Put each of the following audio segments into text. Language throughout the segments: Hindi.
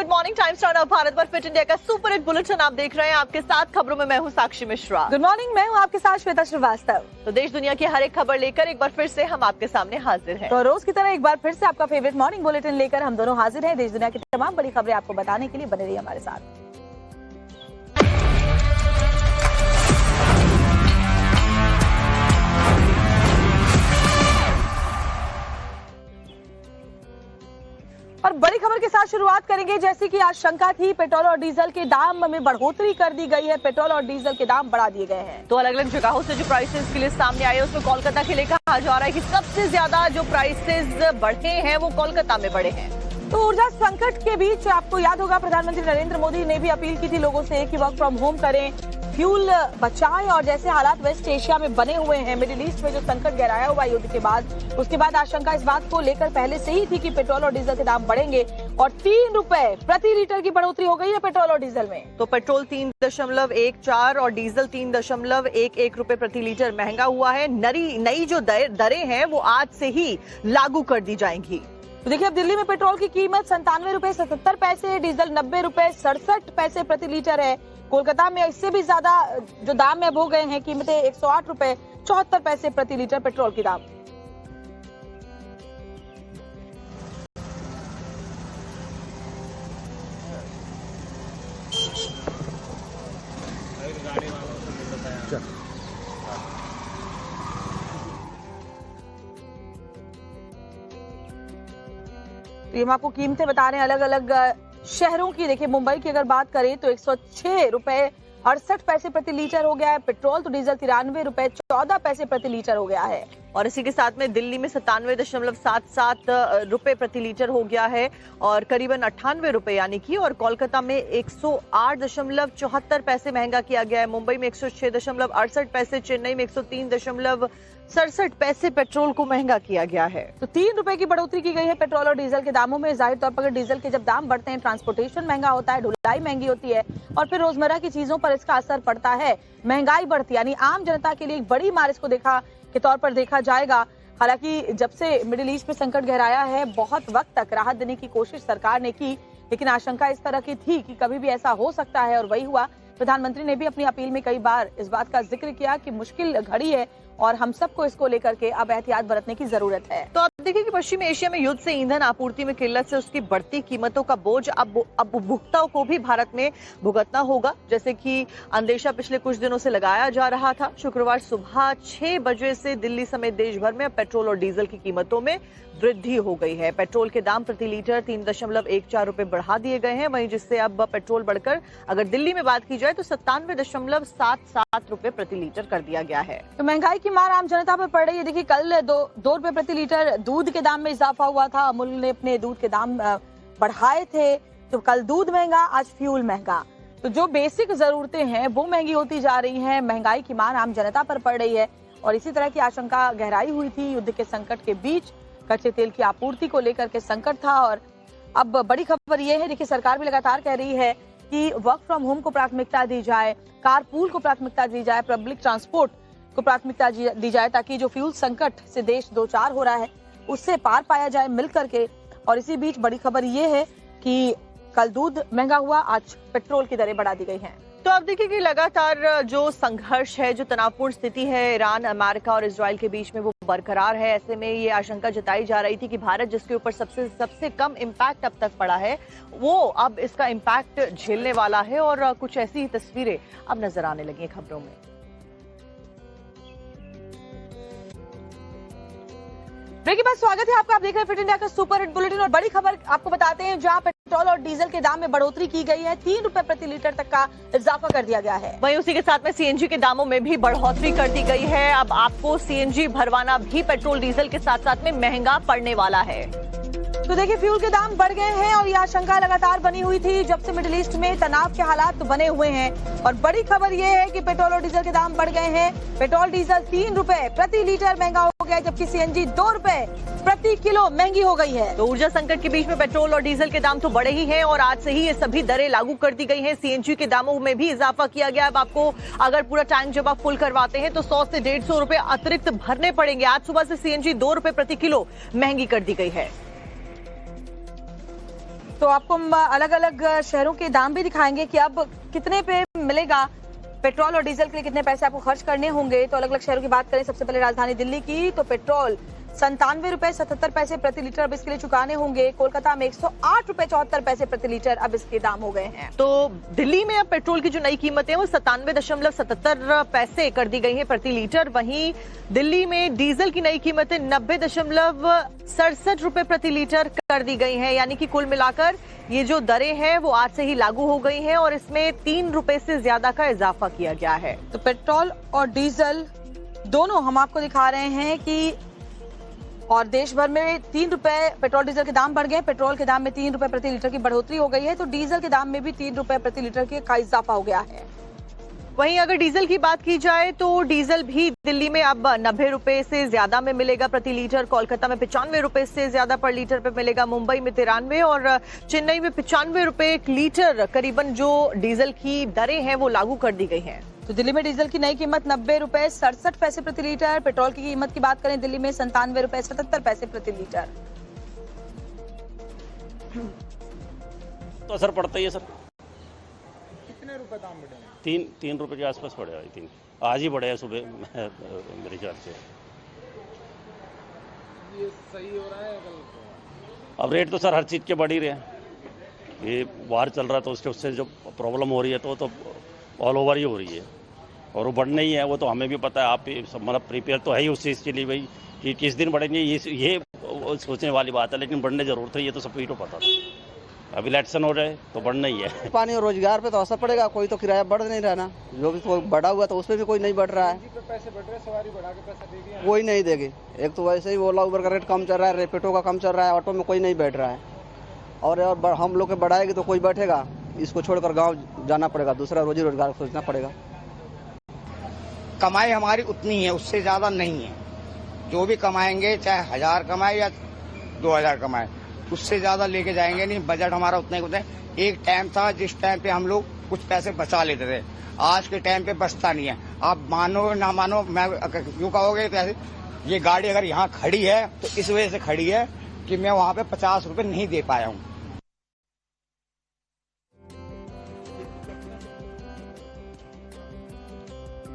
Good morning times turn off Bharat पर फिट इंडिया का सुपर हिट बुलेटिन आप देख रहे हैं। आपके साथ खबरों में मैं हूं साक्षी मिश्रा। गुड मॉर्निंग, मैं हूं आपके साथ श्वेता श्रीवास्तव। तो देश दुनिया की हर एक खबर लेकर एक बार फिर से हम आपके सामने हाजिर हैं। तो रोज की तरह एक बार फिर से आपका फेवरेट मॉर्निंग बुलेटिन लेकर हम दोनों हाजिर हैं। देश दुनिया की तमाम बड़ी खबरें आपको बताने के लिए बने रहिए हमारे साथ। और बड़ी खबर के साथ शुरुआत करेंगे। जैसे कि आशंका थी, पेट्रोल और डीजल के दाम में बढ़ोतरी कर दी गई है। पेट्रोल और डीजल के दाम बढ़ा दिए गए हैं। तो अलग अलग जगहों से जो प्राइसेस की लिस्ट सामने आई है उसमें कोलकाता के लिए कहा जा रहा है कि सबसे ज्यादा जो प्राइसेस बढ़े हैं वो कोलकाता में बढ़े हैं। तो ऊर्जा संकट के बीच आपको याद होगा प्रधानमंत्री नरेंद्र मोदी ने भी अपील की थी लोगों से कि वर्क फ्रॉम होम करें, फ्यूल बचाएं। और जैसे हालात वेस्ट एशिया में बने हुए हैं, मिडिल ईस्ट में जो संकट गहराया हुआ युद्ध के बाद, उसके बाद आशंका इस बात को लेकर पहले से ही थी कि पेट्रोल और डीजल के दाम बढ़ेंगे। और 3 रुपए प्रति लीटर की बढ़ोतरी हो गई है पेट्रोल और डीजल में। तो पेट्रोल 3.14 और डीजल 3.11 रुपए प्रति लीटर महंगा हुआ है। नई जो दरें हैं वो आज से ही लागू कर दी जाएंगी। तो देखिए, अब दिल्ली में पेट्रोल की कीमत 97 रुपए 77 पैसे है, डीजल 90 रुपए 67 पैसे प्रति लीटर है। कोलकाता में इससे भी ज्यादा जो दाम अब हो गए हैं, कीमतें 108 रुपए 74 पैसे प्रति लीटर पेट्रोल की दाम। तो ये हम आपको कीमतें बता रहे हैं अलग अलग शहरों की। देखिए, मुंबई की अगर बात करें तो 106 रुपए 68 पैसे प्रति लीटर हो गया है पेट्रोल। तो डीजल 93 रुपए 14 पैसे प्रति लीटर हो गया है। और इसी के साथ में दिल्ली में 97.77 रुपए प्रति लीटर हो गया है और करीबन 98 रुपए यानी कि। और कोलकाता में 108.74 पैसे महंगा किया गया है। मुंबई में 106.68 पैसे, चेन्नई में 103.67 पैसे पेट्रोल को महंगा किया गया है। तो 3 रुपए की बढ़ोतरी की गई है पेट्रोल और डीजल के दामों में। जाहिर तौर पर डीजल के जब दाम बढ़ते हैं, ट्रांसपोर्टेशन महंगा होता है, ढुलाई महंगी होती है और फिर रोजमर्रा की चीजों पर इसका असर पड़ता है। महंगाई बढ़ती यानी आम जनता के लिए एक बड़ी मार इसको के तौर पर देखा जाएगा। हालांकि जब से मिडिल ईस्ट में संकट गहराया है, बहुत वक्त तक राहत देने की कोशिश सरकार ने की, लेकिन आशंका इस तरह की थी कि कभी भी ऐसा हो सकता है और वही हुआ। प्रधानमंत्री ने भी अपनी अपील में कई बार इस बात का जिक्र किया कि मुश्किल घड़ी है और हम सबको इसको लेकर के अब एहतियात बरतने की जरूरत है। तो आप देखिए कि पश्चिम एशिया में युद्ध से ईंधन आपूर्ति में किल्लत से उसकी बढ़ती कीमतों का बोझ अब उपभोक्ताओं को भी भारत में भुगतना होगा। जैसे कि अंदेशा पिछले कुछ दिनों से लगाया जा रहा था। शुक्रवार सुबह 6 बजे से दिल्ली समेत देश भर में पेट्रोल और डीजल की कीमतों में वृद्धि हो गई है। पेट्रोल के दाम प्रति लीटर 3.14 रुपए बढ़ा दिए गए हैं, वहीं जिससे अब पेट्रोल बढ़कर अगर दिल्ली में बात की जाए तो 97.77 रुपए प्रति लीटर कर दिया गया है। तो महंगाई की मार आम जनता पर पड़ रही है। देखिए, कल 2 रुपए प्रति लीटर दूध के दाम में इजाफा हुआ था। अमूल ने अपने दूध के दाम बढ़ाए थे। तो कल दूध महंगा, आज फ्यूल महंगा। तो जो बेसिक जरूरतें हैं वो महंगी होती जा रही हैं। महंगाई की मार आम जनता पर पड़ रही है और इसी तरह की आशंका गहराई हुई थी। युद्ध के संकट के बीच कच्चे तेल की आपूर्ति को लेकर के संकट था और अब बड़ी खबर ये है, देखिए सरकार भी लगातार कह रही है कि वर्क फ्रॉम होम को प्राथमिकता दी जाए, कारपूल को प्राथमिकता दी जाए, पब्लिक ट्रांसपोर्ट को प्राथमिकता दी जाए, ताकि जो फ्यूल संकट से देश दो चार हो रहा है उससे पार पाया जाए मिल करके। और इसी बीच बड़ी खबर ये है कि कल दूध महंगा हुआ, आज पेट्रोल की दरें बढ़ा दी गई हैं। तो अब देखिए कि लगातार जो संघर्ष है, जो तनावपूर्ण स्थिति है ईरान, अमेरिका और इजराइल के बीच में वो बरकरार है। ऐसे में ये आशंका जताई जा रही थी कि भारत जिसके ऊपर सबसे कम इम्पैक्ट अब तक पड़ा है, वो अब इसका इम्पैक्ट झेलने वाला है और कुछ ऐसी ही तस्वीरें अब नजर आने लगी हैं खबरों में। ब्रेक के बाद स्वागत है आपका। आप देख रहे हैं फिट इंडिया का सुपर हिट बुलेटिन और बड़ी खबर आपको बताते हैं, जहां पेट्रोल और डीजल के दाम में बढ़ोतरी की गई है। 3 रुपए प्रति लीटर तक का इजाफा कर दिया गया है। वहीं उसी के साथ में सीएनजी के दामों में भी बढ़ोतरी कर दी गई है। अब आपको सीएनजी भरवाना भी पेट्रोल डीजल के साथ साथ में महंगा पड़ने वाला है। तो देखिए, फ्यूल के दाम बढ़ गए हैं और ये आशंका लगातार बनी हुई थी जब से मिडिल ईस्ट में तनाव के हालात बने हुए हैं। और बड़ी खबर ये है कि पेट्रोल और डीजल के दाम बढ़ गए हैं। पेट्रोल डीजल 3 रुपए प्रति लीटर महंगा हो गया, जबकि सीएनजी 2 रुपए प्रति किलो महंगी हो गई है। तो ऊर्जा संकट के बीच में पेट्रोल और डीजल के दाम तो बढ़े ही हैं और आज से ही ये सभी दरें लागू कर दी गई हैं। सीएनजी के दामों में भी इजाफा किया गया। अब आपको अगर पूरा टैंक जब आप फुल करवाते हैं तो 100 से 150 रुपए अतिरिक्त भरने पड़ेंगे। आज सुबह से सीएनजी 2 रुपए प्रति किलो महंगी कर दी गई है। तो आपको हम अलग अलग शहरों के दाम भी दिखाएंगे कि अब कितने पे मिलेगा पेट्रोल और डीजल के लिए, कितने पैसे आपको खर्च करने होंगे। तो अलग अलग शहरों की बात करें, सबसे पहले राजधानी दिल्ली की, तो पेट्रोल 97 रुपए 77 पैसे प्रति लीटर अब इसके लिए चुकाने होंगे। कोलकाता में 108 रुपए 74 पैसे प्रति लीटर अब इसके दाम हो गए हैं। तो दिल्ली में अब पेट्रोल की जो नई कीमत है वो 97.77 पैसे कर दी गई है प्रति लीटर। वहीं दिल्ली में डीजल की नई कीमतें 90.67 रुपए प्रति लीटर कर दी गई हैं। यानी कि कुल मिलाकर ये जो दरें हैं वो आज से ही लागू हो गई हैं और इसमें 3 रुपए से ज्यादा का इजाफा किया गया है। तो पेट्रोल और डीजल दोनों हम आपको दिखा रहे हैं कि और देश भर में 3 रुपए पेट्रोल डीजल के दाम बढ़ गए। पेट्रोल के दाम में 3 रुपए प्रति लीटर की बढ़ोतरी हो गई है, तो डीजल के दाम में भी 3 रुपए प्रति लीटर का इजाफा हो गया है। वहीं अगर डीजल की बात की जाए तो डीजल भी दिल्ली में अब 90 रुपए से ज्यादा में मिलेगा प्रति लीटर। कोलकाता में 95 रुपए से ज्यादा पर लीटर पे मिलेगा। मुंबई में 93 और चेन्नई में 95 रुपए एक लीटर करीबन जो डीजल की दरें हैं वो लागू कर दी गई हैं। तो दिल्ली में डीजल की नई कीमत 90 रुपए 67 पैसे प्रति लीटर। पेट्रोल की कीमत की बात करें दिल्ली में 97 रुपए 77 पैसे प्रति लीटर। तो असर पड़ता ही है सर। कितने रुपए दाम बढ़े? तीन रुपए के आसपास बढ़े हैं। 3 आज ही बढ़े हैं सुबह मेरे ख्याल से। ये सही हो रहा है या गलत? अब रेट तो सर हर चीज़ के बढ़ ही रहे हैं। ये वार चल रहा है तो उससे जो प्रॉब्लम हो रही है तो ऑल ओवर ही हो रही है और वो बढ़ना ही है। वो तो हमें भी पता है, आप मतलब प्रिपेयर तो है ही उस चीज़ के लिए भाई कि किस दिन बढ़ेंगे, ये सोचने वाली बात है। लेकिन बढ़ने जरूरत है, ये तो सबको तो पता था। अब इलेक्शन हो जाए तो बढ़ना ही है। पानी और रोजगार पे तो असर पड़ेगा। कोई तो किराया बढ़ नहीं रहा ना, जो भी तो बढ़ा हुआ तो उसमें भी कोई नहीं बढ़ रहा है। पैसे बढ़ रहे, सवारी बढ़ा के पैसा देगी कोई नहीं देगी। एक तो वैसे ही ओला उबर का रेट कम चल रहा है, रेपिडो का कम चल रहा है, ऑटो में कोई नहीं बैठ रहा है। और हम लोग के बढ़ाएगी तो कोई बैठेगा, इसको छोड़कर गांव जाना पड़ेगा, दूसरा रोजी रोजगार सोचना पड़ेगा। कमाई हमारी उतनी है, उससे ज्यादा नहीं है। जो भी कमाएंगे, चाहे 1000 कमाए या 2000 कमाए, उससे ज्यादा लेके जाएंगे नहीं। बजट हमारा उतना ही होता है। एक टाइम था जिस टाइम पे हम लोग कुछ पैसे बचा लेते थे, आज के टाइम पे बचता नहीं है। आप मानो ना मानो, मैं यूँ कहोगे तो ऐसे, ये गाड़ी अगर यहाँ खड़ी है तो इस वजह से खड़ी है कि मैं वहाँ पे 50 रुपए नहीं दे पाया हूँ।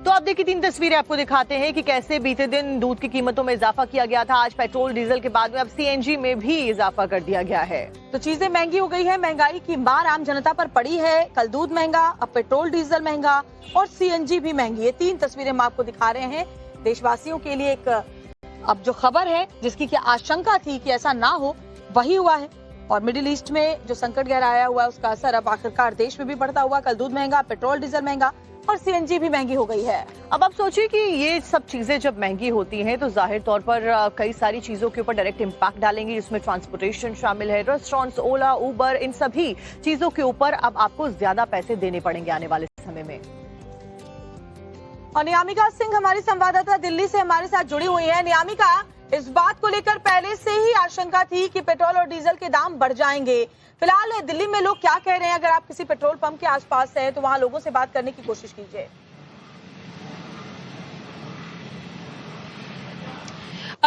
तो अब देखिए 3 तस्वीरें आपको दिखाते हैं कि कैसे बीते दिन दूध की कीमतों में इजाफा किया गया था। आज पेट्रोल डीजल के बाद में अब सीएनजी में भी इजाफा कर दिया गया है। तो चीजें महंगी हो गई है, महंगाई की मार आम जनता पर पड़ी है। कल दूध महंगा, अब पेट्रोल डीजल महंगा और सीएनजी भी महंगी है। 3 तस्वीरें हम आपको दिखा रहे हैं देशवासियों के लिए। एक अब जो खबर है जिसकी की आशंका थी कि ऐसा ना हो, वही हुआ है। और मिडिल ईस्ट में जो संकट गहराया हुआ है उसका असर अब आखिरकार देश में भी पड़ता हुआ। कल दूध महंगा, पेट्रोल डीजल महंगा और सीएनजी भी महंगी हो गई है। अब आप सोचिए कि ये सब चीजें जब महंगी होती हैं तो जाहिर तौर पर कई सारी चीजों के ऊपर डायरेक्ट इम्पैक्ट डालेंगी, जिसमें ट्रांसपोर्टेशन शामिल है। रेस्टोरेंट्स, ओला, उबर, इन सभी चीजों के ऊपर अब आपको ज्यादा पैसे देने पड़ेंगे आने वाले समय में। और नियामिका सिंह हमारी संवाददाता दिल्ली से हमारे साथ जुड़ी हुई है। नियामिका, इस बात को लेकर पहले से ही आशंका थी कि पेट्रोल और डीजल के दाम बढ़ जाएंगे। फिलहाल दिल्ली में लोग क्या कह रहे हैं? अगर आप किसी पेट्रोल पंप के आसपास हैं तो वहां लोगों से बात करने की कोशिश कीजिए।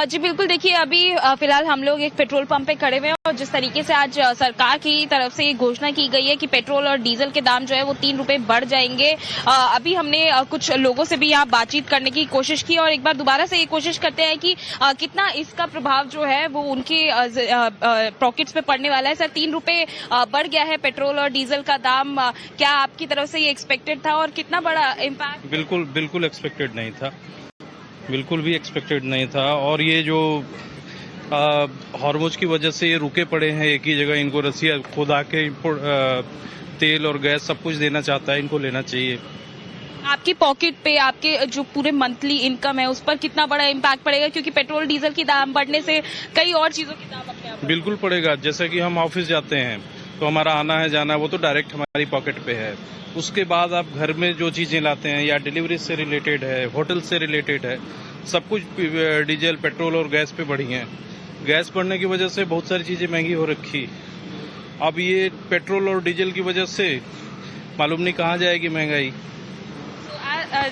जी बिल्कुल, देखिए अभी फिलहाल हम लोग एक पेट्रोल पंप पे खड़े हुए हैं और जिस तरीके से आज सरकार की तरफ से घोषणा की गई है कि पेट्रोल और डीजल के दाम जो है वो 3 रुपए बढ़ जाएंगे। अभी हमने कुछ लोगों से भी यहाँ बातचीत करने की कोशिश की और एक बार दोबारा से ये कोशिश करते हैं कि कितना इसका प्रभाव जो है वो उनके पॉकेट्स पे पड़ने वाला है। सर, 3 रुपए बढ़ गया है पेट्रोल और डीजल का दाम, क्या आपकी तरफ से ये एक्सपेक्टेड था और कितना बड़ा इम्पैक्ट? बिल्कुल एक्सपेक्टेड नहीं था, बिल्कुल भी एक्सपेक्टेड नहीं था। और ये जो हॉर्मुज की वजह से ये रुके पड़े हैं एक ही जगह, इनको रसिया खुद आके तेल और गैस सब कुछ देना चाहता है, इनको लेना चाहिए। आपकी पॉकेट पे, आपके जो पूरे मंथली इनकम है उस पर कितना बड़ा इम्पैक्ट पड़ेगा? क्योंकि पेट्रोल डीजल की दाम बढ़ने से कई और चीजों की दाम अपने आप बिल्कुल पड़ेगा। जैसे कि हम ऑफिस जाते हैं तो हमारा आना है जाना है वो तो डायरेक्ट हमारी पॉकेट पे है। उसके बाद आप घर में जो चीजें लाते हैं या डिलीवरी से रिलेटेड है, होटल से रिलेटेड है, सब कुछ डीजल, पेट्रोल और गैस पे बढ़ी हैं। गैस बढ़ने की वजह से बहुत सारी चीजें महंगी हो रखी। अब ये पेट्रोल और डीजल की वजह से मालूम नहीं कहाँ जाएगी महंगाई।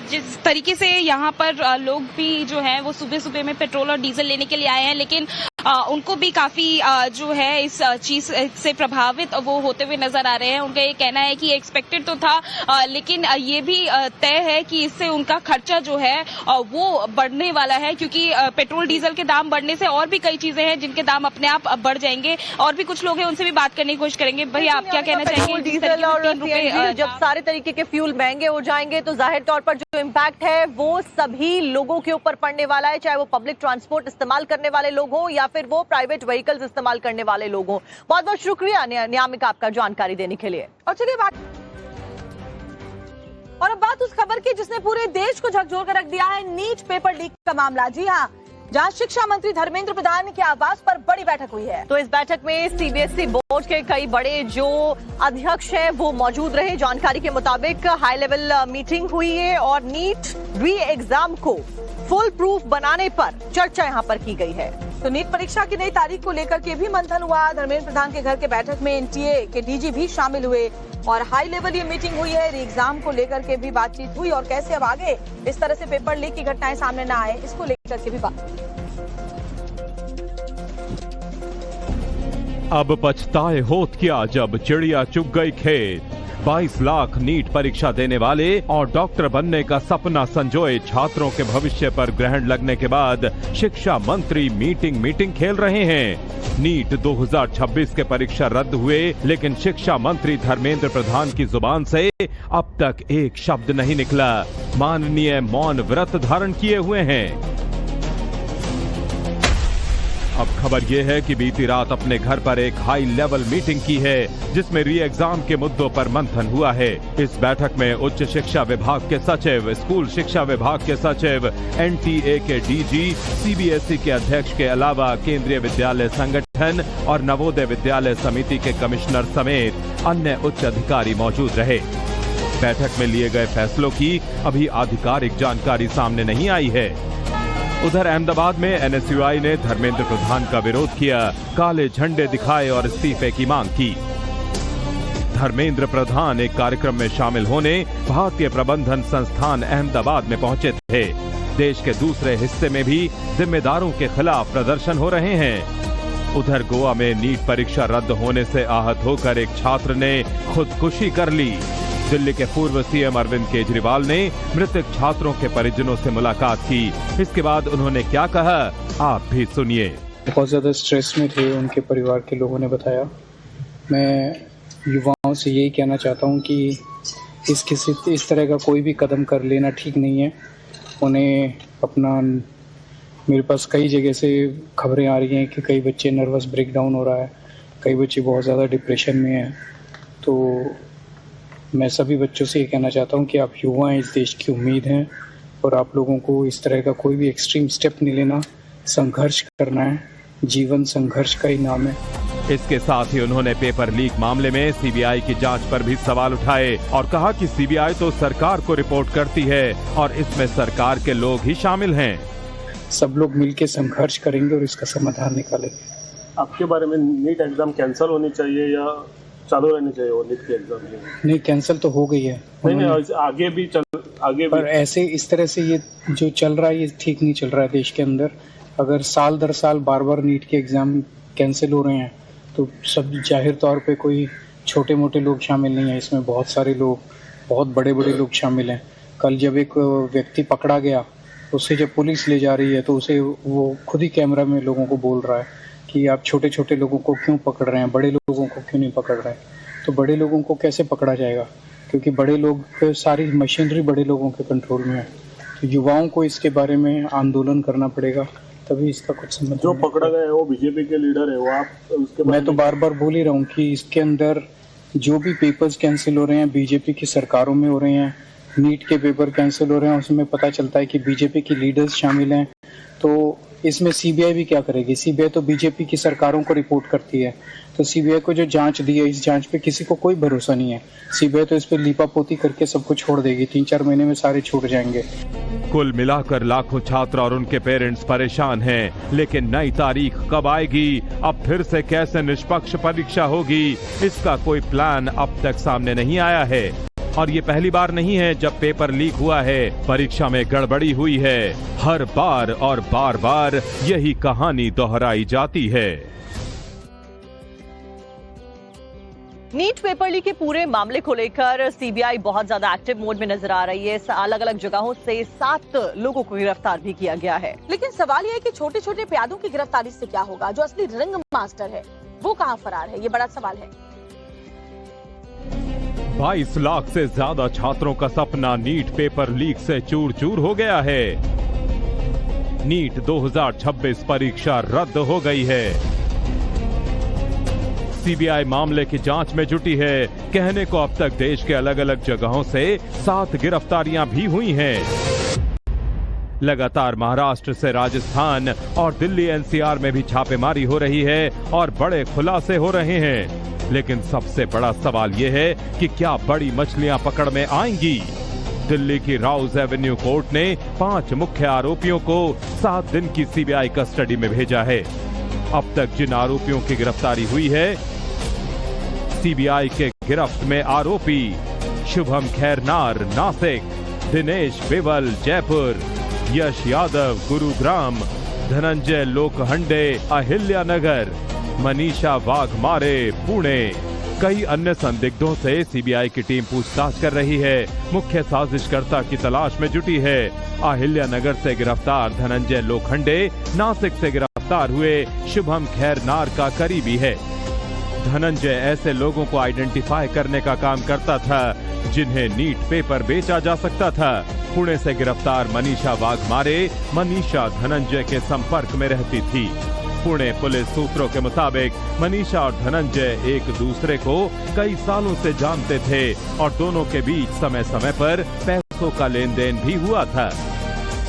जिस तरीके से यहाँ पर लोग भी जो हैं वो सुबह सुबह में पेट्रोल और डीजल लेने के लिए आए हैं, लेकिन उनको भी काफी जो है इस चीज से प्रभावित वो होते हुए नजर आ रहे हैं। उनका ये कहना है कि एक्सपेक्टेड तो था, लेकिन ये भी तय है कि इससे उनका खर्चा जो है वो बढ़ने वाला है, क्योंकि पेट्रोल डीजल के दाम बढ़ने से और भी कई चीजें हैं जिनके दाम अपने आप बढ़ जाएंगे। और भी कुछ लोग हैं, उनसे भी बात करने की कोशिश करेंगे। भाई, आप क्या कहना चाहेंगे? डीजल और सीएनजी जब सारे तरीके के फ्यूल महंगे हो जाएंगे तो जाहिर तौर पर जो इम्पैक्ट है वो सभी लोगों के ऊपर पड़ने वाला है, चाहे वो पब्लिक ट्रांसपोर्ट इस्तेमाल करने वाले लोग हों या फिर वो प्राइवेट व्हीकल्स इस्तेमाल करने वाले लोग हों। बहुत बहुत शुक्रिया नियामिका आपका जानकारी देने के लिए। और चलिए अब बात उस खबर की जिसने पूरे देश को झकझोर कर रख दिया है, नीट पेपर लीक का मामला। जी हाँ, जहां शिक्षा मंत्री धर्मेंद्र प्रधान के आवास पर बड़ी बैठक हुई है। तो इस बैठक में सीबीएसई बोर्ड के कई बड़े जो अध्यक्ष हैं वो मौजूद रहे। जानकारी के मुताबिक हाई लेवल मीटिंग हुई है और नीट री एग्जाम को फुल प्रूफ बनाने पर चर्चा यहां पर की गई है। तो नीट परीक्षा की नई तारीख को लेकर के भी मंथन हुआ। धर्मेंद्र प्रधान के घर के बैठक में एनटीए के डीजी भी शामिल हुए और हाई लेवल ये मीटिंग हुई है। री एग्जाम को लेकर के भी बातचीत हुई और कैसे अब आगे इस तरह से पेपर लीक की घटनाएं सामने न आए, इसको लेकर के भी बात। अब पछताए होत क्या जब चिड़िया चुग गई खेत। 22 लाख नीट परीक्षा देने वाले और डॉक्टर बनने का सपना संजोए छात्रों के भविष्य पर ग्रहण लगने के बाद शिक्षा मंत्री मीटिंग खेल रहे हैं। नीट 2026 के परीक्षा रद्द हुए, लेकिन शिक्षा मंत्री धर्मेंद्र प्रधान की जुबान से अब तक एक शब्द नहीं निकला। माननीय मौन व्रत धारण किए हुए हैं। अब खबर यह है कि बीती रात अपने घर पर एक हाई लेवल मीटिंग की है जिसमें री एग्जाम के मुद्दों पर मंथन हुआ है। इस बैठक में उच्च शिक्षा विभाग के सचिव, स्कूल शिक्षा विभाग के सचिव, एनटीए के डीजी, सीबीएसई के अध्यक्ष के अलावा केंद्रीय विद्यालय संगठन और नवोदय विद्यालय समिति के कमिश्नर समेत अन्य उच्च अधिकारी मौजूद रहे। बैठक में लिए गए फैसलों की अभी आधिकारिक जानकारी सामने नहीं आई है। उधर अहमदाबाद में एनएसयूआई ने धर्मेंद्र प्रधान का विरोध किया, काले झंडे दिखाए और इस्तीफे की मांग की। धर्मेंद्र प्रधान एक कार्यक्रम में शामिल होने भारतीय प्रबंधन संस्थान अहमदाबाद में पहुंचे थे। देश के दूसरे हिस्से में भी जिम्मेदारों के खिलाफ प्रदर्शन हो रहे हैं। उधर गोवा में नीट परीक्षा रद्द होने से आहत होकर एक छात्र ने खुदकुशी कर ली। दिल्ली के पूर्व सीएम अरविंद केजरीवाल ने मृतक छात्रों के परिजनों से मुलाकात की। इसके बाद उन्होंने क्या कहा, आप भी सुनिए। बहुत ज़्यादा स्ट्रेस में थे, उनके परिवार के लोगों ने बताया। मैं युवाओं से यही कहना चाहता हूं कि इस तरह का कोई भी कदम कर लेना ठीक नहीं है। उन्हें अपना, मेरे पास कई जगह से खबरें आ रही हैं कि कई बच्चे नर्वस ब्रेकडाउन हो रहा है, कई बच्चे बहुत ज़्यादा डिप्रेशन में हैं। तो मैं सभी बच्चों से ये कहना चाहता हूं कि आप युवा हैं, इस देश की उम्मीद हैं और आप लोगों को इस तरह का कोई भी एक्सट्रीम स्टेप नहीं लेना, संघर्ष करना है। जीवन संघर्ष का ही नाम है। इसके साथ ही उन्होंने पेपर लीक मामले में सीबीआई की जांच पर भी सवाल उठाए और कहा कि सीबीआई तो सरकार को रिपोर्ट करती है और इसमें सरकार के लोग ही शामिल हैं। सब लोग मिलकर संघर्ष करेंगे और इसका समाधान निकालेंगे। आपके बारे में नीट एग्जाम कैंसिल होनी चाहिए या चालू रहनी चाहिए? वो नीट की एग्जाम नहीं, कैंसिल तो हो गई है। नहीं, आगे भी पर ऐसे इस तरह से ये जो चल रहा है ये ठीक नहीं चल रहा है देश के अंदर। अगर साल दर साल बार बार नीट के एग्जाम कैंसिल हो रहे हैं तो सब जाहिर तौर पे कोई छोटे मोटे लोग शामिल नहीं है इसमें, बहुत सारे लोग, बहुत बड़े बड़े लोग शामिल हैं। कल जब एक व्यक्ति पकड़ा गया, उसे जब पुलिस ले जा रही है तो उसे वो खुद ही कैमरा में लोगों को बोल रहा है कि आप छोटे छोटे लोगों को क्यों पकड़ रहे हैं, बड़े लोगों को क्यों नहीं पकड़ रहे हैं। तो बड़े लोगों को कैसे पकड़ा जाएगा, क्योंकि बड़े लोग, सारी मशीनरी बड़े लोगों के कंट्रोल में है। तो युवाओं को इसके बारे में आंदोलन करना पड़ेगा, तभी इसका कुछ समझ। जो पकड़ा गया है वो बीजेपी के लीडर है, वो आप उसके मैं तो बार बार बोल ही रहा हूँ कि इसके अंदर जो भी पेपर्स कैंसिल हो रहे हैं बीजेपी की सरकारों में हो रहे हैं। नीट के पेपर कैंसिल हो रहे हैं, उसमें पता चलता है कि बीजेपी की लीडर्स शामिल हैं। तो इसमें सीबीआई भी क्या करेगी? सीबीआई तो बीजेपी की सरकारों को रिपोर्ट करती है। तो सीबीआई को जो जांच दी है, इस जांच पे किसी को कोई भरोसा नहीं है। सीबीआई तो इस पे लीपापोती करके सबको छोड़ देगी, 3-4 महीने में सारे छूट जाएंगे। कुल मिलाकर लाखों छात्र और उनके पेरेंट्स परेशान हैं, लेकिन नई तारीख कब आएगी, अब फिर से कैसे निष्पक्ष परीक्षा होगी, इसका कोई प्लान अब तक सामने नहीं आया है। और ये पहली बार नहीं है जब पेपर लीक हुआ है, परीक्षा में गड़बड़ी हुई है। हर बार और बार बार यही कहानी दोहराई जाती है। नीट पेपर लीक के पूरे मामले को लेकर सीबीआई बहुत ज्यादा एक्टिव मोड में नजर आ रही है। अलग अलग जगहों से 7 लोगों को गिरफ्तार भी किया गया है। लेकिन सवाल यह है कि छोटे छोटे प्यादों की गिरफ्तारी से क्या होगा? जो असली रंग मास्टर है वो कहां फरार है? ये बड़ा सवाल है। 22 लाख से ज्यादा छात्रों का सपना नीट पेपर लीक से चूर चूर हो गया है। नीट 2026 परीक्षा रद्द हो गई है। सीबीआई मामले की जांच में जुटी है। कहने को अब तक देश के अलग अलग जगहों से 7 गिरफ्तारियां भी हुई हैं। लगातार महाराष्ट्र से राजस्थान और दिल्ली एनसीआर में भी छापेमारी हो रही है और बड़े खुलासे हो रहे हैं। लेकिन सबसे बड़ा सवाल यह है कि क्या बड़ी मछलियां पकड़ में आएंगी? दिल्ली की राउज एवेन्यू कोर्ट ने 5 मुख्य आरोपियों को 7 दिन की सीबीआई कस्टडी में भेजा है। अब तक जिन आरोपियों की गिरफ्तारी हुई है, सीबीआई के गिरफ्त में आरोपी शुभम खैरनार नासिक, दिनेश बेवल जयपुर, यश यादव गुरुग्राम, धनंजय लोखंडे अहिल्यानगर, मनीषा वाघमारे पुणे। कई अन्य संदिग्धों से सीबीआई की टीम पूछताछ कर रही है। मुख्य साजिशकर्ता की तलाश में जुटी है। अहिल्यानगर से गिरफ्तार धनंजय लोखंडे नासिक से गिरफ्तार हुए शुभम खैरनार का करीबी है। धनंजय ऐसे लोगों को आइडेंटिफाई करने का काम करता था जिन्हें नीट पेपर बेचा जा सकता था। पुणे से गिरफ्तार मनीषा वाघमारे मनीषा धनंजय के संपर्क में रहती थी। पुणे पुलिस सूत्रों के मुताबिक मनीषा और धनंजय एक दूसरे को कई सालों से जानते थे और दोनों के बीच समय समय पर पैसों का लेन देन भी हुआ था।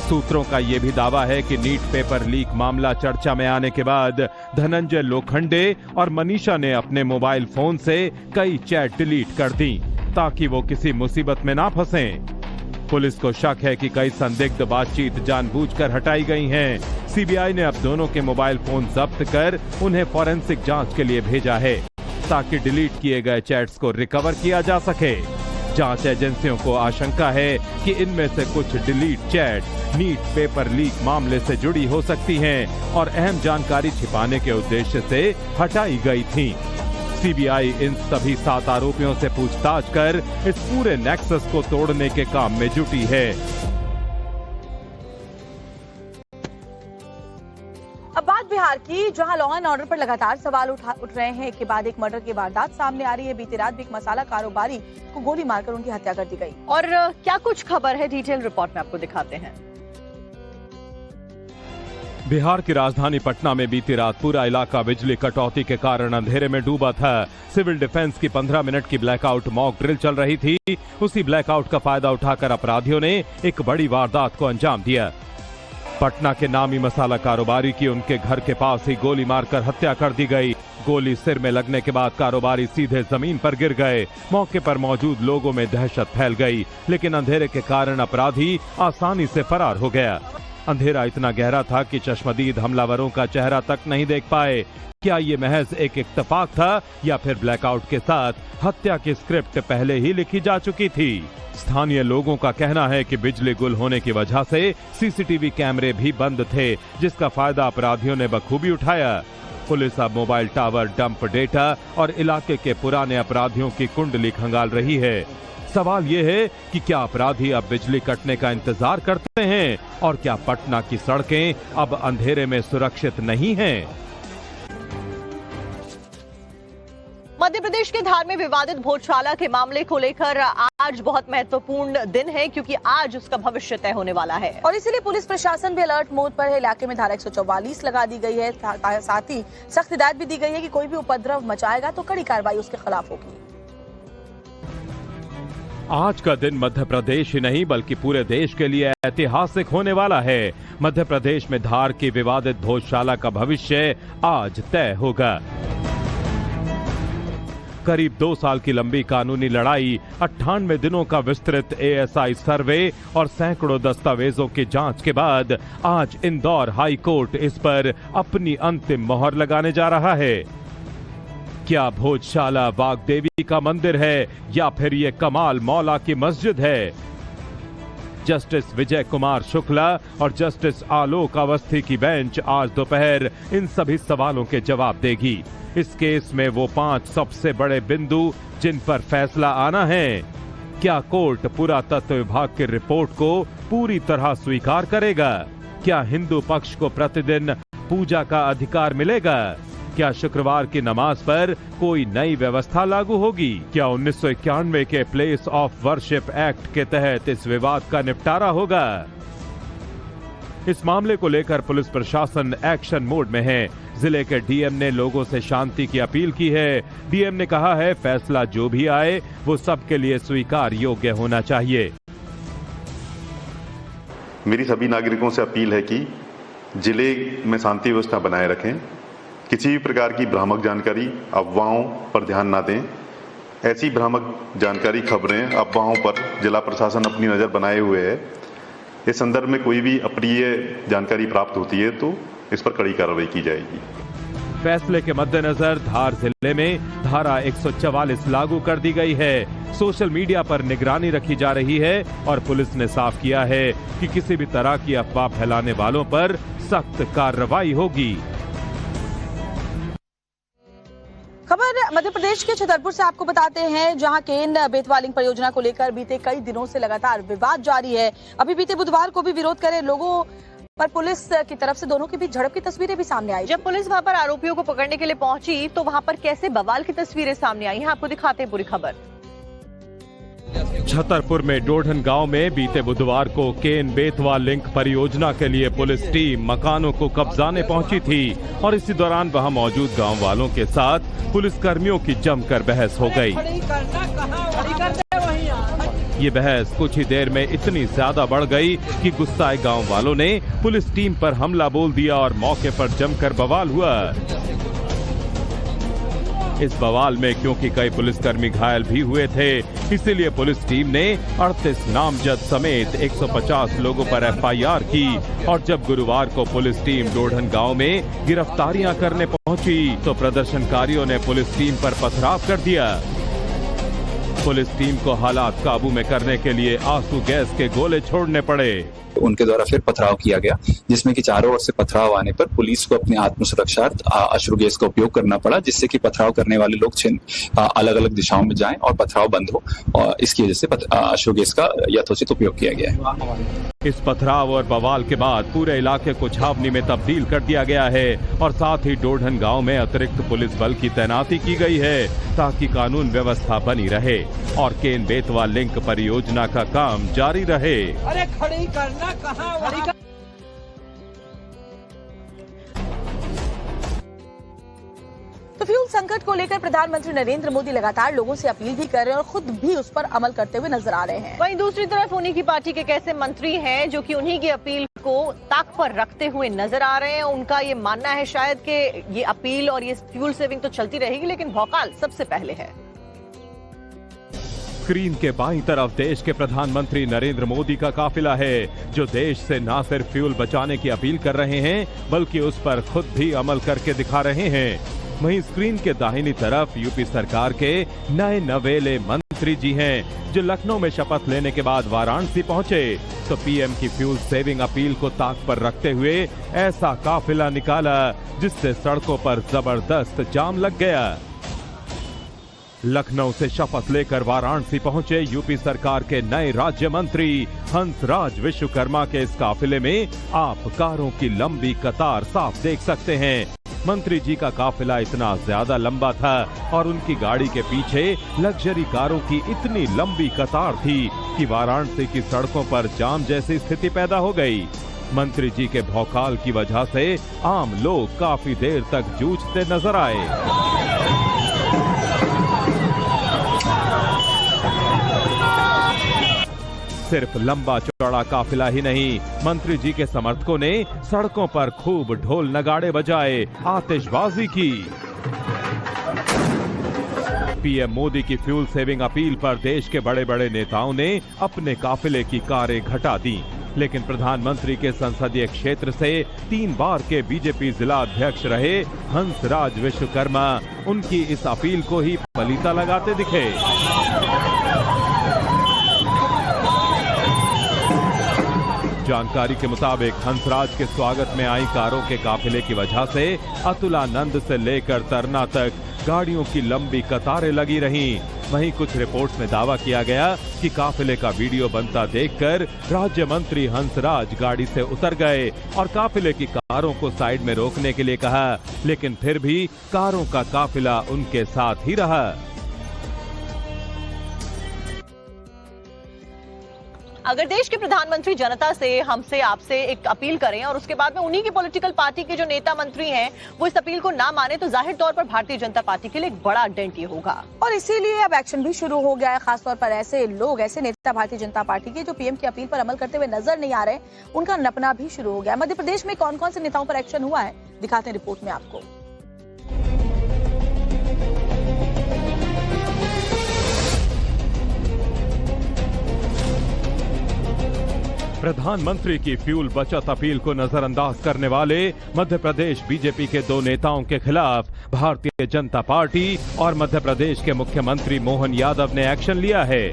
सूत्रों का यह भी दावा है कि नीट पेपर लीक मामला चर्चा में आने के बाद धनंजय लोखंडे और मनीषा ने अपने मोबाइल फोन से कई चैट डिलीट कर दी ताकि वो किसी मुसीबत में ना फंसें। पुलिस को शक है कि कई संदिग्ध बातचीत जानबूझकर हटाई गई हैं। सीबीआई ने अब दोनों के मोबाइल फोन जब्त कर उन्हें फॉरेंसिक जांच के लिए भेजा है ताकि डिलीट किए गए चैट्स को रिकवर किया जा सके। जांच एजेंसियों को आशंका है कि इनमें से कुछ delete chat NEET paper leak मामले से जुड़ी हो सकती हैं और अहम जानकारी छिपाने के उद्देश्य से हटाई गई थी। सीबीआई इन सभी 7 आरोपियों से पूछताछ कर इस पूरे नेक्सस को तोड़ने के काम में जुटी है। अब बात बिहार की, जहां लॉ एंड ऑर्डर पर लगातार सवाल उठ रहे हैं। एक के बाद एक मर्डर की वारदात सामने आ रही है। बीती रात भी एक मसाला कारोबारी को गोली मारकर उनकी हत्या कर दी गई। और क्या कुछ खबर है, डिटेल रिपोर्ट में आपको दिखाते हैं। बिहार की राजधानी पटना में बीती रात पूरा इलाका बिजली कटौती के कारण अंधेरे में डूबा था। सिविल डिफेंस की 15 मिनट की ब्लैकआउट मॉक ड्रिल चल रही थी। उसी ब्लैकआउट का फायदा उठाकर अपराधियों ने एक बड़ी वारदात को अंजाम दिया। पटना के नामी मसाला कारोबारी की उनके घर के पास ही गोली मारकर हत्या कर दी गई। गोली सिर में लगने के बाद कारोबारी सीधे जमीन पर गिर गए। मौके पर मौजूद लोगों में दहशत फैल गई, लेकिन अंधेरे के कारण अपराधी आसानी से फरार हो गया। अंधेरा इतना गहरा था कि चश्मदीद हमलावरों का चेहरा तक नहीं देख पाए। क्या ये महज एक इत्तेफाक था या फिर ब्लैकआउट के साथ हत्या की स्क्रिप्ट पहले ही लिखी जा चुकी थी? स्थानीय लोगों का कहना है कि बिजली गुल होने की वजह से सीसीटीवी कैमरे भी बंद थे, जिसका फायदा अपराधियों ने बखूबी उठाया। पुलिस अब मोबाइल टावर, डंप डेटा और इलाके के पुराने अपराधियों की कुंडली खंगाल रही है। सवाल यह है कि क्या अपराधी अब बिजली कटने का इंतजार करते हैं और क्या पटना की सड़कें अब अंधेरे में सुरक्षित नहीं हैं? मध्य प्रदेश के धार में विवादित भोजशाला के मामले को लेकर आज बहुत महत्वपूर्ण दिन है, क्योंकि आज उसका भविष्य तय होने वाला है और इसीलिए पुलिस प्रशासन भी अलर्ट मोड पर है। इलाके में धारा 144 लगा दी गई है। साथ ही सख्त हिदायत भी दी गई है कि कोई भी उपद्रव मचाएगा तो कड़ी कार्रवाई उसके खिलाफ होगी। आज का दिन मध्य प्रदेश ही नहीं बल्कि पूरे देश के लिए ऐतिहासिक होने वाला है। मध्य प्रदेश में धार की विवादित भोजशाला का भविष्य आज तय होगा। करीब 2 साल की लंबी कानूनी लड़ाई, 98 दिनों का विस्तृत एएसआई सर्वे और सैकड़ों दस्तावेजों की जांच के बाद आज इंदौर हाई कोर्ट इस पर अपनी अंतिम मोहर लगाने जा रहा है। क्या भोजशाला वाग्देवी का मंदिर है या फिर ये कमाल मौला की मस्जिद है? जस्टिस विजय कुमार शुक्ला और जस्टिस आलोक अवस्थी की बेंच आज दोपहर इन सभी सवालों के जवाब देगी। इस केस में वो 5 सबसे बड़े बिंदु जिन पर फैसला आना है। क्या कोर्ट पुरातत्व विभाग की रिपोर्ट को पूरी तरह स्वीकार करेगा? क्या हिंदू पक्ष को प्रतिदिन पूजा का अधिकार मिलेगा? क्या शुक्रवार की नमाज पर कोई नई व्यवस्था लागू होगी? क्या 1991 के प्लेस ऑफ वर्शिप एक्ट के तहत इस विवाद का निपटारा होगा? इस मामले को लेकर पुलिस प्रशासन एक्शन मोड में है। जिले के डीएम ने लोगों से शांति की अपील की है। डीएम ने कहा है फैसला जो भी आए वो सबके लिए स्वीकार योग्य होना चाहिए। मेरी सभी नागरिकों से अपील है कि जिले में शांति व्यवस्था बनाए रखें। किसी भी प्रकार की भ्रामक जानकारी, अफवाहों पर ध्यान ना दें। ऐसी भ्रामक जानकारी, खबरें, अफवाहों पर जिला प्रशासन अपनी नजर बनाए हुए है। इस संदर्भ में कोई भी अप्रिय जानकारी प्राप्त होती है तो इस पर कड़ी कार्रवाई की जाएगी। फैसले के मद्देनजर धार जिले में धारा 144 लागू कर दी गई है। सोशल मीडिया पर निगरानी रखी जा रही है और पुलिस ने साफ किया है कि किसी भी तरह की अफवाह फैलाने वालों पर सख्त कार्रवाई होगी। खबर मध्य प्रदेश के छतरपुर से आपको बताते हैं, जहां केन बेतवा लिंक परियोजना को लेकर बीते कई दिनों से लगातार विवाद जारी है। अभी बीते बुधवार को भी विरोध करे लोगों पर पुलिस की तरफ से दोनों के बीच झड़प की तस्वीरें भी सामने आई। जब पुलिस वहां पर आरोपियों को पकड़ने के लिए पहुंची तो वहां पर कैसे बवाल की तस्वीरें सामने आई हैं, आपको दिखाते हैं पूरी खबर। छतरपुर में डोढन गांव में बीते बुधवार को केन बेतवा लिंक परियोजना के लिए पुलिस टीम मकानों को कब्जाने पहुंची थी और इसी दौरान वहां मौजूद गांव वालों के साथ पुलिस कर्मियों की जमकर बहस हो गई। ये बहस कुछ ही देर में इतनी ज्यादा बढ़ गई कि गुस्साए गांव वालों ने पुलिस टीम पर हमला बोल दिया और मौके पर जमकर बवाल हुआ। इस बवाल में क्योंकि कई पुलिसकर्मी घायल भी हुए थे, इसीलिए पुलिस टीम ने 38 नामजद समेत 150 लोगों पर एफआईआर की और जब गुरुवार को पुलिस टीम डोढन गांव में गिरफ्तारियां करने पहुंची तो प्रदर्शनकारियों ने पुलिस टीम पर पथराव कर दिया। पुलिस टीम को हालात काबू में करने के लिए आंसू गैस के गोले छोड़ने पड़े। उनके द्वारा फिर पथराव किया गया, जिसमें कि चारों ओर से पथराव आने पर पुलिस को अपनी आत्मसुरक्षार्थ अश्रु गैस का उपयोग करना पड़ा, जिससे कि पथराव करने वाले लोग अलग अलग दिशाओं में जाएं और पथराव बंद हो, और इसकी वजह से अश्रु गैस का यथोचित उपयोग किया गया है। इस पथराव और बवाल के बाद पूरे इलाके को छावनी में तब्दील कर दिया गया है और साथ ही डोढन गांव में अतिरिक्त पुलिस बल की तैनाती की गई है ताकि कानून व्यवस्था बनी रहे और केन बेतवा लिंक परियोजना का काम जारी रहे। अरे खड़ी करना कहाँ? तो फ्यूल संकट को लेकर प्रधानमंत्री नरेंद्र मोदी लगातार लोगों से अपील भी कर रहे हैं और खुद भी उस पर अमल करते हुए नजर आ रहे हैं। वहीं दूसरी तरफ उन्हीं की पार्टी के कैसे मंत्री हैं जो कि उन्हीं की अपील को ताक पर रखते हुए नजर आ रहे हैं। उनका ये मानना है शायद कि ये अपील और ये फ्यूल सेविंग तो चलती रहेगी, लेकिन भौकाल सबसे पहले है। स्क्रीन के बाईं तरफ देश के प्रधानमंत्री नरेंद्र मोदी का काफिला है जो देश से न सिर्फ फ्यूल बचाने की अपील कर रहे हैं बल्कि उस पर खुद भी अमल करके दिखा रहे हैं। वहीं स्क्रीन के दाहिनी तरफ यूपी सरकार के नए नवेले मंत्री जी हैं जो लखनऊ में शपथ लेने के बाद वाराणसी पहुंचे तो पीएम की फ्यूल सेविंग अपील को ताक पर रखते हुए ऐसा काफिला निकाला जिससे सड़कों पर जबरदस्त जाम लग गया। लखनऊ से शपथ लेकर वाराणसी पहुंचे यूपी सरकार के नए राज्य मंत्री हंसराज विश्वकर्मा के इस काफिले में आप कारों की लंबी कतार साफ देख सकते हैं। मंत्री जी का काफिला इतना ज्यादा लंबा था और उनकी गाड़ी के पीछे लग्जरी कारों की इतनी लंबी कतार थी कि वाराणसी की सड़कों पर जाम जैसी स्थिति पैदा हो गई। मंत्री जी के भौकाल की वजह से आम लोग काफी देर तक जूझते नजर आए। सिर्फ लंबा चौड़ा काफिला ही नहीं, मंत्री जी के समर्थकों ने सड़कों पर खूब ढोल नगाड़े बजाए, आतिशबाजी की। पीएम मोदी की फ्यूल सेविंग अपील पर देश के बड़े बड़े नेताओं ने अपने काफिले की कारें घटा दी। लेकिन प्रधानमंत्री के संसदीय क्षेत्र से 3 बार के बीजेपी जिला अध्यक्ष रहे हंसराज विश्वकर्मा उनकी इस अपील को ही पलीता लगाते दिखे। जानकारी के मुताबिक हंसराज के स्वागत में आई कारों के काफिले की वजह से अतुलानंद से लेकर तरना तक गाड़ियों की लंबी कतारें लगी रहीं। वहीं कुछ रिपोर्ट्स में दावा किया गया कि काफिले का वीडियो बनता देखकर राज्य मंत्री हंसराज गाड़ी से उतर गए और काफिले की कारों को साइड में रोकने के लिए कहा, लेकिन फिर भी कारों का काफिला उनके साथ ही रहा। अगर देश के प्रधानमंत्री जनता से हमसे आपसे एक अपील करें और उसके बाद में उन्हीं की पॉलिटिकल पार्टी के जो नेता मंत्री हैं वो इस अपील को ना माने तो जाहिर तौर पर भारतीय जनता पार्टी के लिए एक बड़ा डेंट ये होगा। और इसीलिए अब एक्शन भी शुरू हो गया है। खासतौर पर ऐसे लोग, ऐसे नेता भारतीय जनता पार्टी के जो पीएम की अपील पर अमल करते हुए नजर नहीं आ रहे, उनका नपना भी शुरू हो गया। मध्य प्रदेश में कौन कौन से नेताओं पर एक्शन हुआ है दिखाते हैं रिपोर्ट में आपको। प्रधानमंत्री की फ्यूल बचत अपील को नजरअंदाज करने वाले मध्य प्रदेश बीजेपी के 2 नेताओं के खिलाफ भारतीय जनता पार्टी और मध्य प्रदेश के मुख्यमंत्री मोहन यादव ने एक्शन लिया है।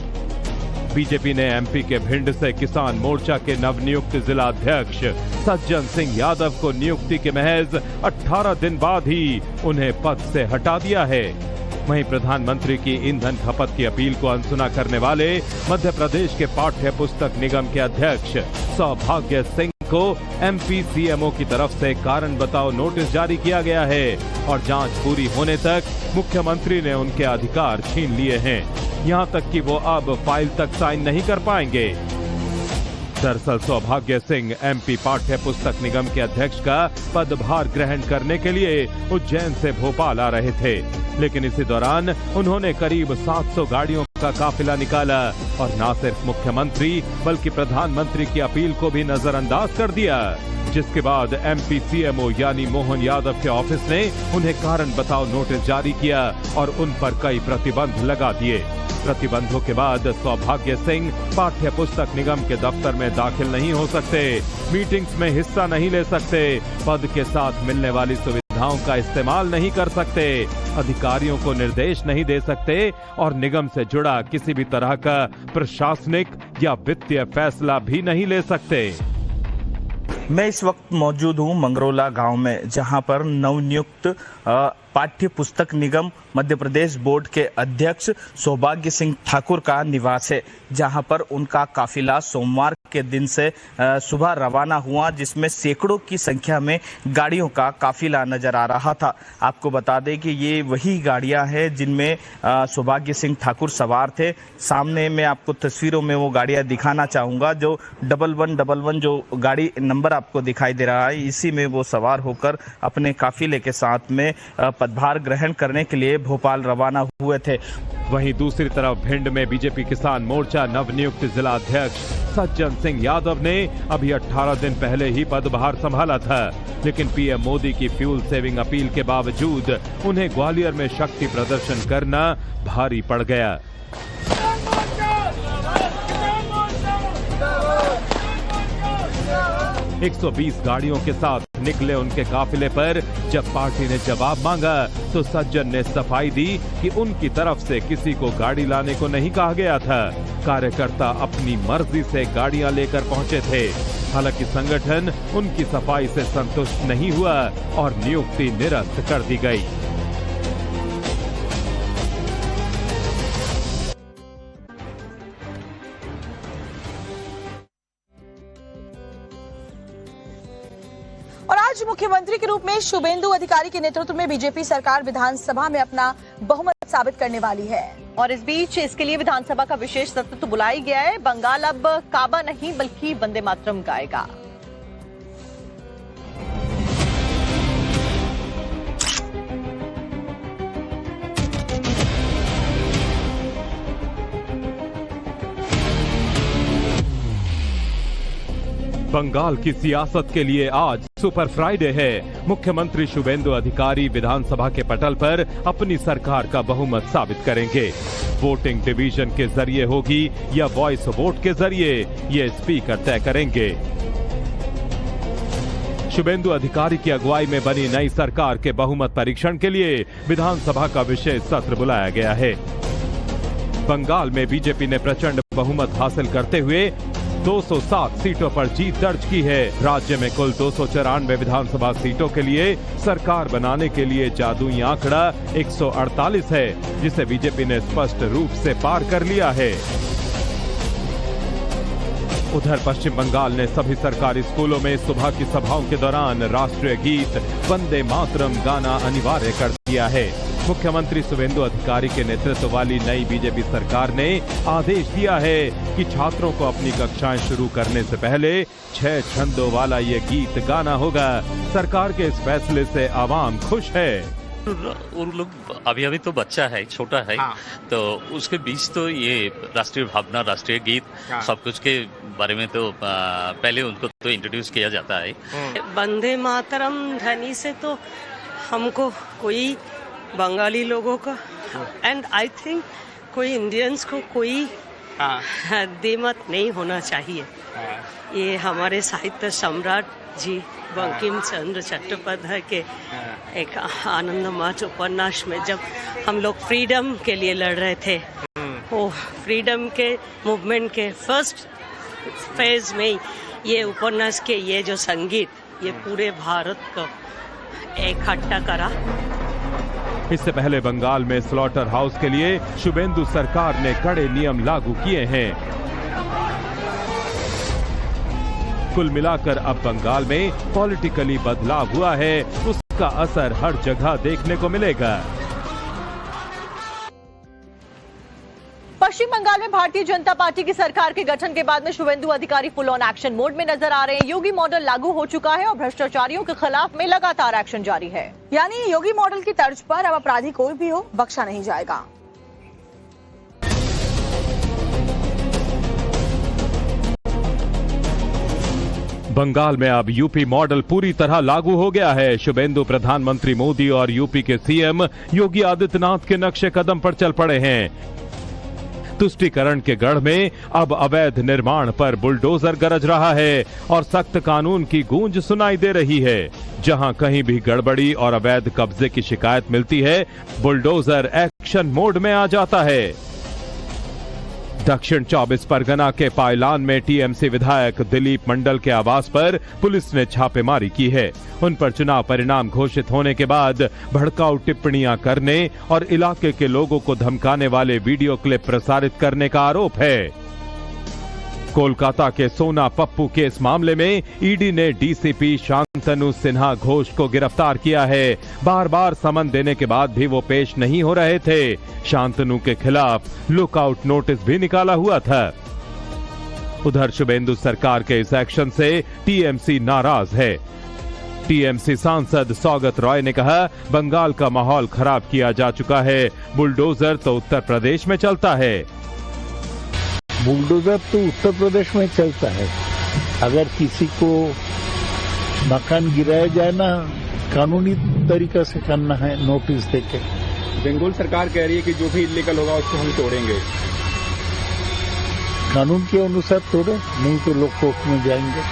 बीजेपी ने एमपी के भिंड से किसान मोर्चा के नवनियुक्त जिला अध्यक्ष सज्जन सिंह यादव को नियुक्ति के महज 18 दिन बाद ही उन्हें पद से हटा दिया है। वहीं प्रधानमंत्री की ईंधन खपत की अपील को अनसुना करने वाले मध्य प्रदेश के पाठ्य पुस्तक निगम के अध्यक्ष सौभाग्य सिंह को एमपी सीएमओ की तरफ से कारण बताओ नोटिस जारी किया गया है और जांच पूरी होने तक मुख्यमंत्री ने उनके अधिकार छीन लिए हैं। यहां तक कि वो अब फाइल तक साइन नहीं कर पाएंगे। दरअसल सौभाग्य सिंह एमपी पाठ्य पुस्तक निगम के अध्यक्ष का पदभार ग्रहण करने के लिए उज्जैन से भोपाल आ रहे थे, लेकिन इसी दौरान उन्होंने करीब 700 गाड़ियों का काफिला निकाला और न सिर्फ मुख्यमंत्री बल्कि प्रधानमंत्री की अपील को भी नजरअंदाज कर दिया, जिसके बाद एमपी सीएमओ यानी मोहन यादव के ऑफिस ने उन्हें कारण बताओ नोटिस जारी किया और उन पर कई प्रतिबंध लगा दिए। प्रतिबंधों के बाद सौभाग्य सिंह पाठ्य पुस्तक निगम के दफ्तर में दाखिल नहीं हो सकते, मीटिंग्स में हिस्सा नहीं ले सकते, पद के साथ मिलने वाली सुविधाओं का इस्तेमाल नहीं कर सकते, अधिकारियों को निर्देश नहीं दे सकते और निगम से जुड़ा किसी भी तरह का प्रशासनिक या वित्तीय फैसला भी नहीं ले सकते। मैं इस वक्त मौजूद हूं मंगरौला गांव में, जहां पर नवनियुक्त पाठ्य पुस्तक निगम मध्य प्रदेश बोर्ड के अध्यक्ष सौभाग्य सिंह ठाकुर का निवास है, जहां पर उनका काफिला सोमवार के दिन से सुबह रवाना हुआ, जिसमें सैकड़ों की संख्या में गाड़ियों का काफिला नजर आ रहा था। आपको बता दें कि ये वही गाड़ियां हैं जिनमें सौभाग्य सिंह ठाकुर सवार थे। सामने मैं आपको तस्वीरों में वो गाड़ियां दिखाना चाहूंगा, जो 1111 जो गाड़ी नंबर आपको दिखाई दे रहा है, इसी में वो सवार होकर अपने काफिले के साथ में पदभार ग्रहण करने के लिए भोपाल रवाना हुए थे। वहीं दूसरी तरफ भिंड में बीजेपी किसान मोर्चा नवनियुक्त जिला अध्यक्ष सज्जन सिंह यादव ने अभी 18 दिन पहले ही पदभार संभाला था, लेकिन पीएम मोदी की फ्यूल सेविंग अपील के बावजूद उन्हें ग्वालियर में शक्ति प्रदर्शन करना भारी पड़ गया। – 120 गाड़ियों के साथ निकले उनके काफिले पर जब पार्टी ने जवाब मांगा तो सज्जन ने सफाई दी कि उनकी तरफ से किसी को गाड़ी लाने को नहीं कहा गया था, कार्यकर्ता अपनी मर्जी से गाड़ियां लेकर पहुंचे थे। हालांकि संगठन उनकी सफाई से संतुष्ट नहीं हुआ और नियुक्ति निरस्त कर दी गई। और आज मुख्यमंत्री के रूप में शुभेंदु अधिकारी के नेतृत्व में बीजेपी सरकार विधानसभा में अपना बहुमत साबित करने वाली है। और इस बीच इसके लिए विधानसभा का विशेष सत्र तो बुलाया गया है। बंगाल अब काबा नहीं बल्कि वंदे मातरम गाएगा। बंगाल की सियासत के लिए आज सुपर फ्राइडे है। मुख्यमंत्री शुभेंदु अधिकारी विधानसभा के पटल पर अपनी सरकार का बहुमत साबित करेंगे। वोटिंग डिवीजन के जरिए होगी या वॉइस वोट के जरिए, ये स्पीकर तय करेंगे। शुभेंदु अधिकारी की अगुवाई में बनी नई सरकार के बहुमत परीक्षण के लिए विधानसभा का विशेष सत्र बुलाया गया है। बंगाल में बीजेपी ने प्रचंड बहुमत हासिल करते हुए 207 सीटों पर जीत दर्ज की है। राज्य में कुल 294 विधानसभा सीटों के लिए सरकार बनाने के लिए जादुई आंकड़ा 148 है, जिसे बीजेपी ने स्पष्ट रूप से पार कर लिया है। उधर पश्चिम बंगाल ने सभी सरकारी स्कूलों में सुबह की सभाओं के दौरान राष्ट्रीय गीत वंदे मातरम गाना अनिवार्य कर दिया है। मुख्यमंत्री शुभेंदु अधिकारी के नेतृत्व वाली नई बीजेपी सरकार ने आदेश दिया है कि छात्रों को अपनी कक्षाएं शुरू करने से पहले 6 छंदों वाला ये गीत गाना होगा। सरकार के इस फैसले से आवाम खुश है। उन लोग अभी तो बच्चा है, छोटा है, तो उसके बीच तो ये राष्ट्रीय भावना, राष्ट्रीय गीत, सब कुछ के बारे में तो पहले उनको तो इंट्रोड्यूस किया जाता है। वंदे मातरम ध्वनि से तो हमको कोई बंगाली लोगों का एंड आई थिंक कोई इंडियंस को कोई देमत नहीं होना चाहिए। ये हमारे साहित्य सम्राट जी बंकिम चंद्र चट्टोपाध्याय के एक आनंद मार्च उपन्यास में जब हम लोग फ्रीडम के लिए लड़ रहे थे, वो फ्रीडम के मूवमेंट के फर्स्ट फेज में ये उपन्यास के ये जो संगीत ये पूरे भारत को इकट्ठा करा। इससे पहले बंगाल में स्लॉटर हाउस के लिए शुभेंदु सरकार ने कड़े नियम लागू किए हैं। कुल मिलाकर अब बंगाल में पॉलिटिकली बदलाव हुआ है, उसका असर हर जगह देखने को मिलेगा। पश्चिम बंगाल में भारतीय जनता पार्टी की सरकार के गठन के बाद में शुभेंदु अधिकारी फुल ऑन एक्शन मोड में नजर आ रहे हैं। योगी मॉडल लागू हो चुका है और भ्रष्टाचारियों के खिलाफ में लगातार एक्शन जारी है। यानी योगी मॉडल की तर्ज पर अब अपराधी कोई भी हो बख्शा नहीं जाएगा। बंगाल में अब यूपी मॉडल पूरी तरह लागू हो गया है। शुभेंदु प्रधानमंत्री मोदी और यूपी के सीएम योगी आदित्यनाथ के नक्शे कदम पर चल पड़े हैं। तुष्टीकरण के गढ़ में अब अवैध निर्माण पर बुलडोजर गरज रहा है और सख्त कानून की गूंज सुनाई दे रही है। जहां कहीं भी गड़बड़ी और अवैध कब्जे की शिकायत मिलती है, बुलडोजर एक्शन मोड में आ जाता है। दक्षिण 24 परगना के पायलान में टीएमसी विधायक दिलीप मंडल के आवास पर पुलिस ने छापेमारी की है। उन पर चुनाव परिणाम घोषित होने के बाद भड़काऊ टिप्पणियां करने और इलाके के लोगों को धमकाने वाले वीडियो क्लिप प्रसारित करने का आरोप है। कोलकाता के सोना पप्पू केस मामले में ईडी ने डीसीपी शांतनु सिन्हा घोष को गिरफ्तार किया है। बार बार समन देने के बाद भी वो पेश नहीं हो रहे थे। शांतनु के खिलाफ लुकआउट नोटिस भी निकाला हुआ था। उधर शुभेंदु सरकार के इस एक्शन से टीएमसी नाराज है। टीएमसी सांसद सौगत रॉय ने कहा, बंगाल का माहौल खराब किया जा चुका है, बुलडोजर तो उत्तर प्रदेश में चलता है। बुलडोजर तो उत्तर प्रदेश में चलता है। अगर किसी को मकान गिराया जाए ना, कानूनी तरीका से करना है, नोटिस देके। बंगाल सरकार कह रही है कि जो भी इलीगल होगा उसको हम तोड़ेंगे। कानून के अनुसार तोड़े, नहीं तो लोग कोर्ट में जाएंगे।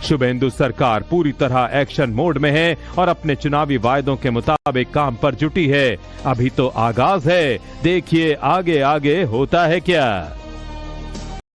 शुभेंदु सरकार पूरी तरह एक्शन मोड में है और अपने चुनावी वायदों के मुताबिक काम पर जुटी है। अभी तो आगाज है, देखिए आगे आगे होता है क्या।